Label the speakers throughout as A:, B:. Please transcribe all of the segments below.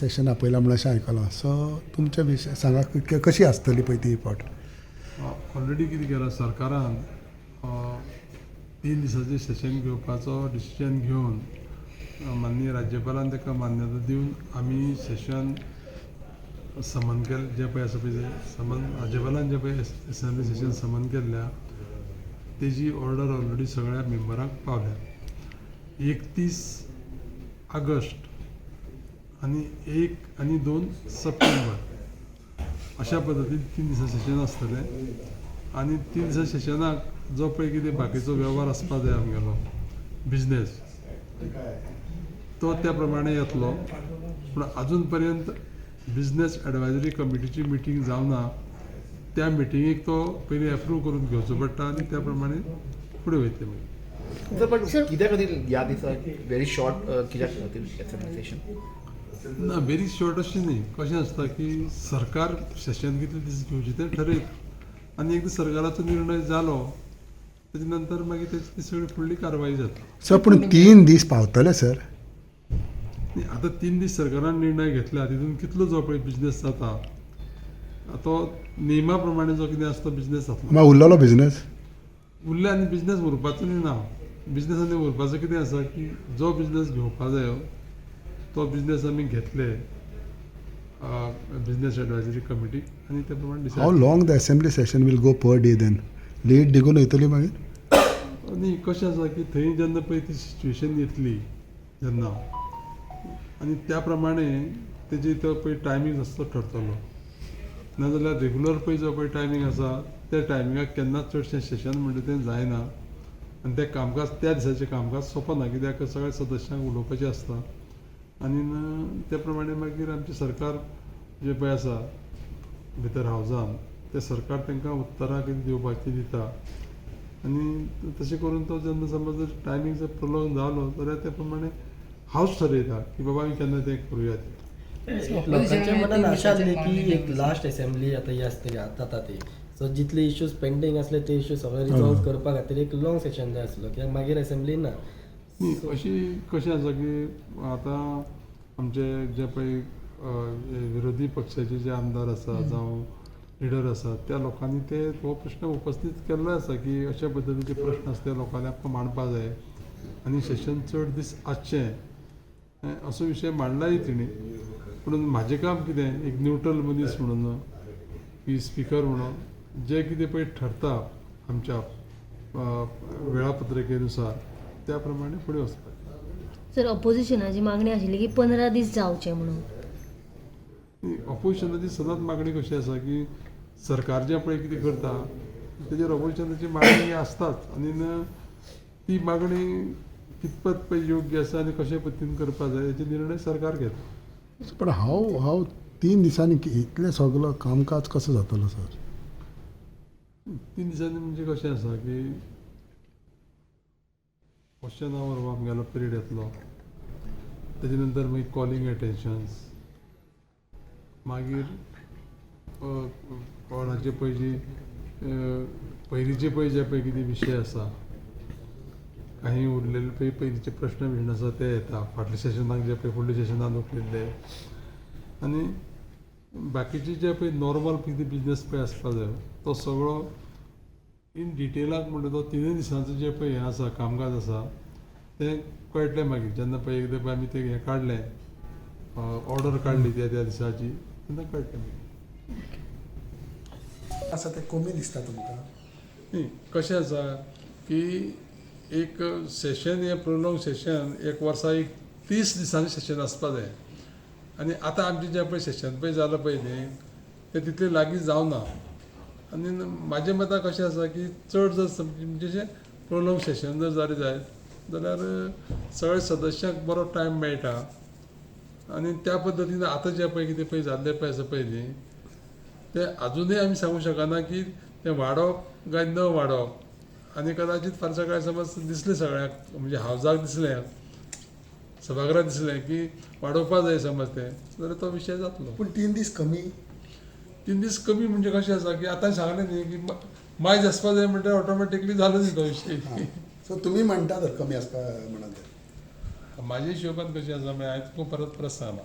A: सेशना पयला म्हणून अशें आयकलां. सो तुमच्या विशय सांगा कशी आसतली पळय ती रिपोर्ट.
B: ऑलरेडी कितें केलां सरकारान 3 दिसांचें सेशन घेवपाचो डिसिजन घेवन माननीय राज्यपालान ताका मान्यता दिवन आमी सेशन समन केलें जें पळय आसा पळय तें समन राज्यपालान जें पळय असेंब्ली सेशन समन केल्ल्या तेजी ऑर्डर ऑलरेडी सगळ्या मेंबरांक पावल्या. 31 ऑगस्ट आनी 1 आनी 2 सप्टेंबर अशा पद्दतीन 3 दिसां सेशन आसतलें. आनी 3 दिसां सेशनाक जो पळय कितें बाकीचो वेव्हार आसपा जाय आमगेलो बिजनेस तो त्या प्रमाणे येतलो. पूण आजून पर्यंत बिजनेस एडवायजरी कमिटीची मिटींग जावना. त्या मिटिंगेक तो पयलीं एप्रूव करून घेवचो पडटा आनी त्या प्रमाणे फुडें वयतले मागीर.
C: पण कित्या खातीर ह्या दिसाक व्हेरी शॉर्ट कित्याक खातीर सेशन
B: ना व्हेरी शॉर्ट अशें न्ही. कशें आसता की सरकार सेशन कितले दीस घेवचें तें ठरयता आनी एकदां सरकाराचो निर्णय जालो तेजे नंतर मागीर तेची ती सगळी फुडली कारवाई जाता.
A: सर पूण 3 दीस पावतले सर.
B: आतां 3 दीस सरकारान निर्णय घेतला तितून कितलो जो पळय बिजनेस जाता तो नेमा प्रमाणे जो कितें आसता बिजनेस जातलो.
A: मागीर उरलेलो बिजनेस
B: उरले आनी बिजनेस उरपाचो न्ही ना. बिजनेस आनी उरपाचो कितें आसा की जो बिजनेस घेवपा जायो तो बिजनेस आमी घेतले बिजनेस एडवायजरी कमिटी आनी त्या प्रमाणे
A: हाव
B: decided.
A: Long the assembly session will go per day then late डिगून वयतली मागीर.
B: आनी कशें आसा की थंय जेन्ना पळय ती सिच्युएशन येतली जेन्ना आनी त्या प्रमाणे तेजे तो पळय टायमींग आसता तो ठरतलो. नाजाल्यार रेगुलर पळय जो पळय टायमींग आसा त्या टायमिंगाक केन्नाच चडशें सेशन म्हणटा तें जायना आनी तें कामकाज त्या दिसाचें कामकाज सोंपना कित्याक सगळ्या सदस्यांक उलोवपाचें आसता. आनी त्या प्रमाणे मागीर आमचें सरकार जें पळय आसा भितर हावजान तें सरकार तांकां उत्तरां कितें दिवपाचीं दिता आनी तशें करून तो जेन्ना समज जर टायमींग जर प्रोलॉंग जालो जाल्यार त्या प्रमाणे हावस ठरयता की बाबा आमी केन्ना तें करुया तें.
D: लोकांच्या मनात आशा आसली की एक लास्ट असेंब्ली आता ही आसतली जाता ती. सो जितले इश्यूज पेंडिंग असले ते इश्यू सगळे रिजॉल्व करपा खातीर एक लॉंग सेशन जाय आसलो कित्याक मागीर असेंब्ली ना.
B: न्ही अशी कशें आसा की आतां आमचे जे पळय विरोधी पक्षाचे जे आमदार आसा जावं लिडर आसा त्या लोकांनी ते हो प्रश्न उपस्थित केल्लो आसा की अशा पद्दतीचे प्रश्न आसा ते लोकांनी आमकां मांडपा जाय आनी सेशन चड दीस आसचें असो विशय मांडलाय तेणी. पूण म्हाजें काम कितें एक न्यूट्रल मनीस म्हणून की स्पिकर म्हणून जें कितें पळय ठरता आमच्या वेळापत्रकेनुसार त्या प्रमाणे फुडें वचपाचें.
E: सर ऑपोजिशनाची मागणी आशिल्ली की 15 दीस जावचे म्हणून.
B: ऑपोजिशनाची सदांच मागणी कशी आसा की सरकार जें पळय कितें करता तेजेर ऑपोजिशनाची मागणी आसताच आनी ती मागणी कितपत पळय योग्य आसा आनी कशे पद्दतीन करपा जाय हेचे निर्णय सरकार घेता.
A: पण हाव 3 दिसांनी इतलें सगळो कामकाज कसो जातलो सर.
B: 3 दिसांनी म्हणजे कशें आसा की क्वेश्चन आवर हो आमगेलो पिरियड येतलो. तेजे नंतर मागीर कॉलिंग एटेन्शन्स मागीर कोणाचे पळय जी पयलींचे पळय जे पळय कितें विशय आसा काही उरलेले पळय पयलींचे प्रश्न आसा ते येता फाटल्या सेशनाक जे पळय फुडल्या सेशनान उरलेले आनी बाकीचे जे पळय नॉर्मल कितें बिजनेस पळय आसपा जाय तो सगळो इन डिटेलाक म्हणटा तो 3 दिसांचो जे पळय हें आसा कामकाज आसा तें कळटलें मागीर जेन्ना पळय एकदां पळय आमी तें हें काडलें ऑर्डर काडली त्या दिसाची तेन्ना कळटलें मागीर.
A: आसा तें कमी दिसता तुमकां.
B: न्ही कशें आसा की एक सेशन हें प्रोलॉंग सेशन एक वर्सा एक 30 दिसांचें सेशन आसपा जाय आनी आतां आमचें जें पळय सेशन पळय जालां पळय न्ही तें तितलें लागीं जावना. आनी म्हाजें मतां कशें आसा की चड जर म्हणजे प्रोलॉंग सेशन जर जालें जायत जाल्यार सगळ्या सदस्यांक बरो टायम मेळटा आनी त्या पद्दतीन आतां जें पळय कितें पळय जाल्लें पळय आसा पळय न्ही तें आजुनूय आमी सांगूंक शकना की तें वाडप काय न वाडप आनी कदाचीत फार सकाळी समज दिसलें सगळ्यांक म्हणजे हावजाक दिसलें सभागृहाक दिसलें की वाडोवपा जाय समज तें जाल्यार तो विशय जातलो.
A: पूण 3 दीस कमी.
B: 3 दीस कमी म्हणजे कशें आसा की आतां सांगलें न्ही की मायज आसपा जाय म्हणटा ऑटोमॅटिकली जालो न्ही तो विशय.
A: सो तुमी म्हणटा तर कमी आसपा म्हणून.
B: म्हाज्या हिशोबान कशें आसा हांवें तुका परत सांगलां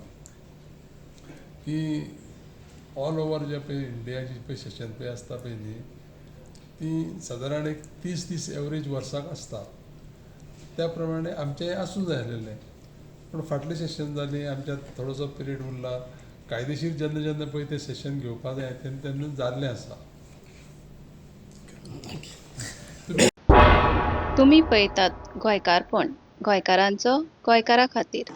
B: की ऑल ओवर जे पळय इंडियाची पळय सेशन पळय आसता पळय न्ही ती सादारण एक 30 दीस एवरेज वर्साक आसता. त्या प्रमाणे आमचें आसूं जाय आसलेलें पूण फाटलें सेशन जालें आमच्यात थोडोसो पिरियड उरला. कायदेशीर जेन्ना जेन्ना पळय तें सेशन घेवपा जाय तेन्ना तेन्ना जाल्लें आसा.
F: तुम्ही पळयतात गोंयकारपण गोंयकारांचो गोंयकारा खातीर.